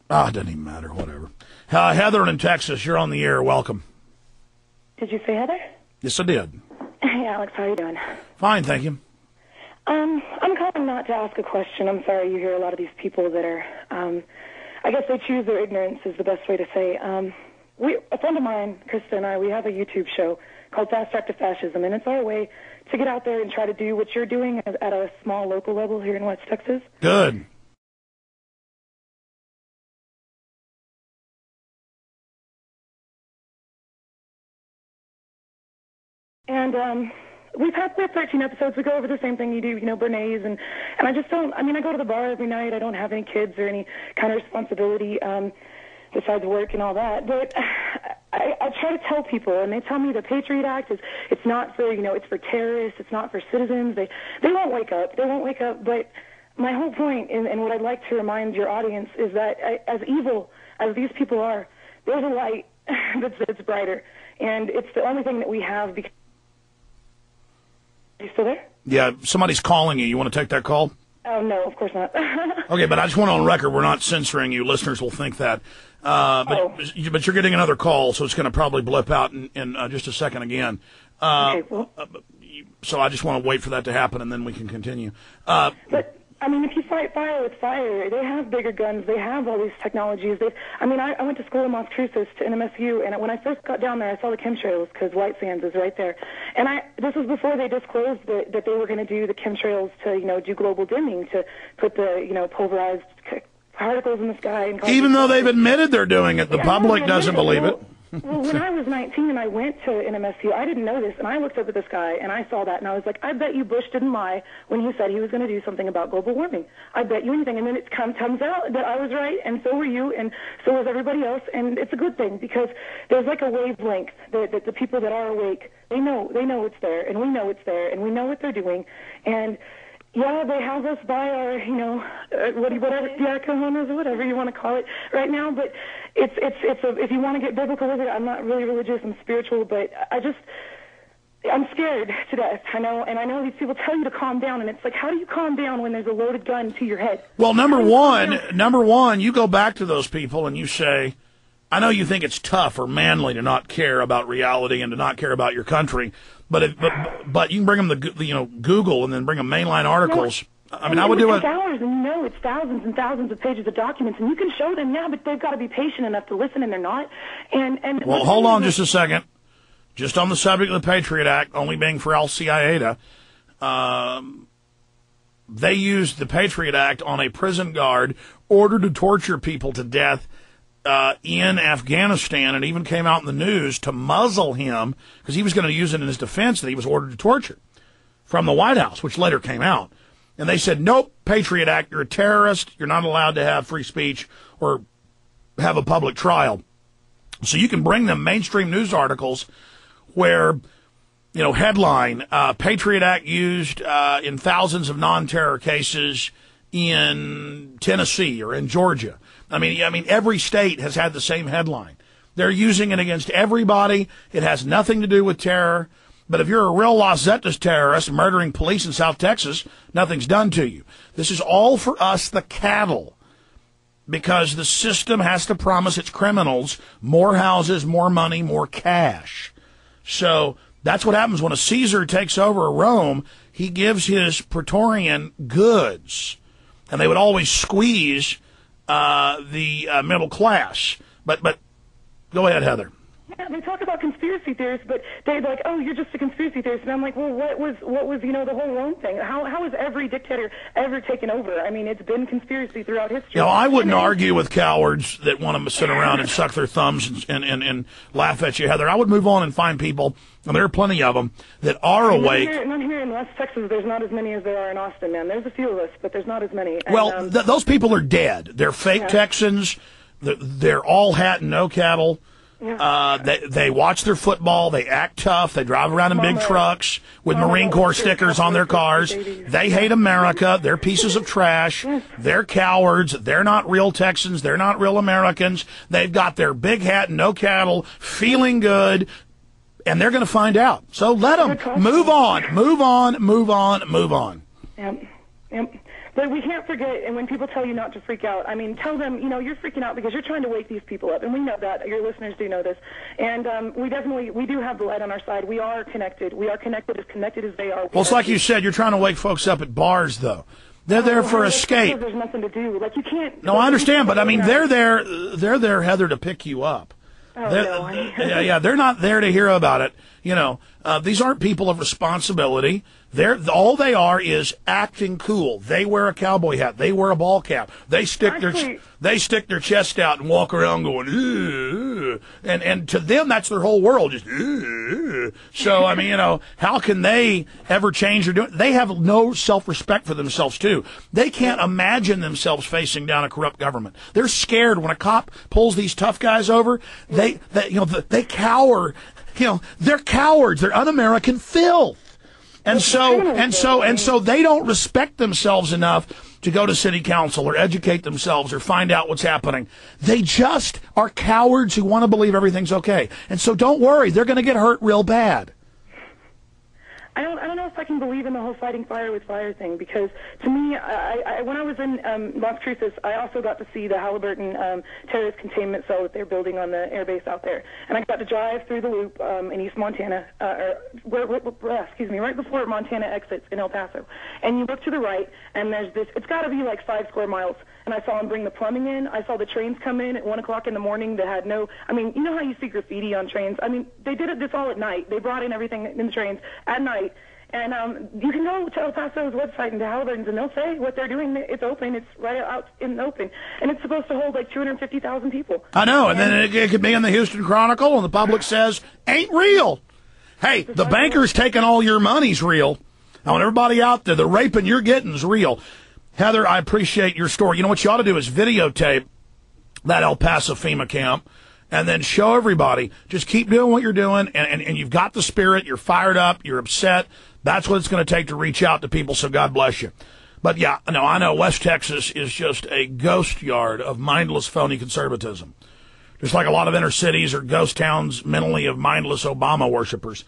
It doesn't even matter. Whatever. Heather in Texas, you're on the air. Welcome. Did you say Heather? Yes, I did. Hey, Alex, how you doing? Fine, thank you. I'm calling not to ask a question. I'm sorry you hear a lot of these people that are, I guess they choose their ignorance is the best way to say. A friend of mine, Krista and I, we have a YouTube show called Fast Track to Fascism, and it's our way to get out there and try to do what you're doing at a small local level here in West Texas. Good. And we've had 13 episodes. We go over the same thing you do, Bernays, and I just don't, I go to the bar every night. I don't have any kids or any kind of responsibility besides work and all that. But I try to tell people, and they tell me the Patriot Act it's not for, it's for terrorists. It's not for citizens. They won't wake up. They won't wake up. But my whole point, and what I'd like to remind your audience, is that as evil as these people are, there's a light that's brighter. And it's the only thing that we have because... Are you still there? Yeah, somebody's calling you. You want to take that call? Oh, no, of course not. Okay, but I just want on record, we're not censoring you. Listeners will think that. But you're getting another call, so it's going to probably blip out in just a second again. Okay, well. So I just want to wait for that to happen, and then we can continue. But, if you fight fire with fire, they have bigger guns. They have all these technologies. I went to school in Las Cruces in MSU, and when I first got down there, I saw the chemtrails because White Sands is right there. And this was before they disclosed that they were going to do the chemtrails to, do global dimming, to put the, pulverized particles in the sky. And even though they've admitted they're doing it, the public doesn't believe it. Well, when I was 19 and I went to NMSU, I didn't know this, and I looked up at the sky, and I saw that, and I was like, I bet you Bush didn't lie when he said he was going to do something about global warming. I bet you anything. And then it comes out that I was right, and so were you, and so was everybody else, and it's a good thing, because there's like a wavelength that the people that are awake, they know it's there, and we know it's there, and we know what they're doing, and... Yeah, they have us by our, whatever, cojones or whatever you want to call it right now. But if you want to get biblical with it, I'm not really religious. I'm spiritual, but I'm scared to death. I know these people tell you to calm down, and it's like, how do you calm down when there's a loaded gun to your head? Well, number one, you go back to those people and you say, I know you think it's tough or manly to not care about reality and to not care about your country. But you can bring them the Google and then bring them mainline articles. I would do it. Hours and it's thousands and thousands of pages of documents, and you can show them, but they've got to be patient enough to listen, and they're not. And well, hold on just a second. Just on the subject of the Patriot Act, only being for Al Qaeda, they used the Patriot Act on a prison guard ordered to torture people to death in Afghanistan, and even came out in the news to muzzle him because he was going to use it in his defense that he was ordered to torture from the White House, which later came out. And they said, nope, Patriot Act, you're a terrorist. You're not allowed to have free speech or have a public trial. So you can bring them mainstream news articles where, headline, Patriot Act used in thousands of non-terror cases in Tennessee or in Georgia. Every state has had the same headline. They're using it against everybody. It has nothing to do with terror. But if you're a real Los Zetas terrorist murdering police in South Texas, nothing's done to you. This is all for us, the cattle, because the system has to promise its criminals more houses, more money, more cash. So that's what happens when a Caesar takes over Rome. He gives his Praetorian goods, and they would always squeeze the middle class. But go ahead, Heather. Yeah, they talk about conspiracy theorists, but they're like, oh, you're just a conspiracy theorist. And I'm like, well, what was the whole Rome thing? How has every dictator ever taken over? It's been conspiracy throughout history. I wouldn't argue with cowards that want to sit around and suck their thumbs and laugh at you, Heather. I would move on and find people, and there are plenty of them, that are awake. Not here in West Texas. There's not as many as there are in Austin, man. There's a few of us, but there's not as many. Well, those people are dead. They're fake Texans. They're all hat and no cattle. Yeah. They watch their football. They act tough. They drive around in big trucks with Marine Corps stickers on their cars. They hate America. They're pieces of trash. They're cowards. They're not real Texans. They're not real Americans. They've got their big hat and no cattle, feeling good, and they're going to find out. So let them move on. Yep. But we can't forget, and when people tell you not to freak out, I mean, tell them, you're freaking out because you're trying to wake these people up, and we know that. Your listeners do know this. And we do have the light on our side. We are connected. We are connected as they are. Well, it's like you said, you're trying to wake folks up at bars, though. They're there for escape. There's nothing to do. Like, you can't... No, I understand, but, I mean, they're there, Heather, to pick you up. Oh, no. Yeah, they're not there to hear about it. These aren't people of responsibility. All they are is acting cool. They wear a cowboy hat. They wear a ball cap. They stick their chest out and walk around going, "Ugh." And to them, that's their whole world. Just, "Ugh." So, I mean, how can they ever change their doing? They have no self-respect for themselves, too. They can't imagine themselves facing down a corrupt government. They're scared when a cop pulls these tough guys over. They cower. They're cowards. They're un-American filth. And so they don't respect themselves enough to go to city council or educate themselves or find out what's happening. They just are cowards who want to believe everything's okay. And so don't worry, they're going to get hurt real bad. I don't know if I can believe in the whole fighting fire with fire thing, because to me, when I was in Las Cruces, I also got to see the Halliburton terrorist containment cell that they're building on the airbase out there. And I got to drive through the loop in East Montana, right before Montana exits in El Paso. And you look to the right, and there's this, it's got to be like 5 square miles. And I saw them bring the plumbing in. I saw the trains come in at 1 o'clock in the morning that had no, I mean, you know how you see graffiti on trains? I mean, they did this all at night. They brought in everything in the trains at night. And you can go to El Paso's website and to Halliburton's, and they'll say what they're doing. It's open. It's right out in the open. And it's supposed to hold like 250,000 people. I know. And then it could be in the Houston Chronicle, and the public says, ain't real. Hey, the banker's taking all your money's real. I want everybody out there, the raping you're getting's real. Heather, I appreciate your story. You know what you ought to do is videotape that El Paso FEMA camp and then show everybody. Just keep doing what you're doing, and you've got the spirit. You're fired up. You're upset. That's what it's going to take to reach out to people, so God bless you. But, yeah, no, I know West Texas is just a ghost yard of mindless, phony conservatism. Just like a lot of inner cities are ghost towns mentally of mindless Obama worshipers.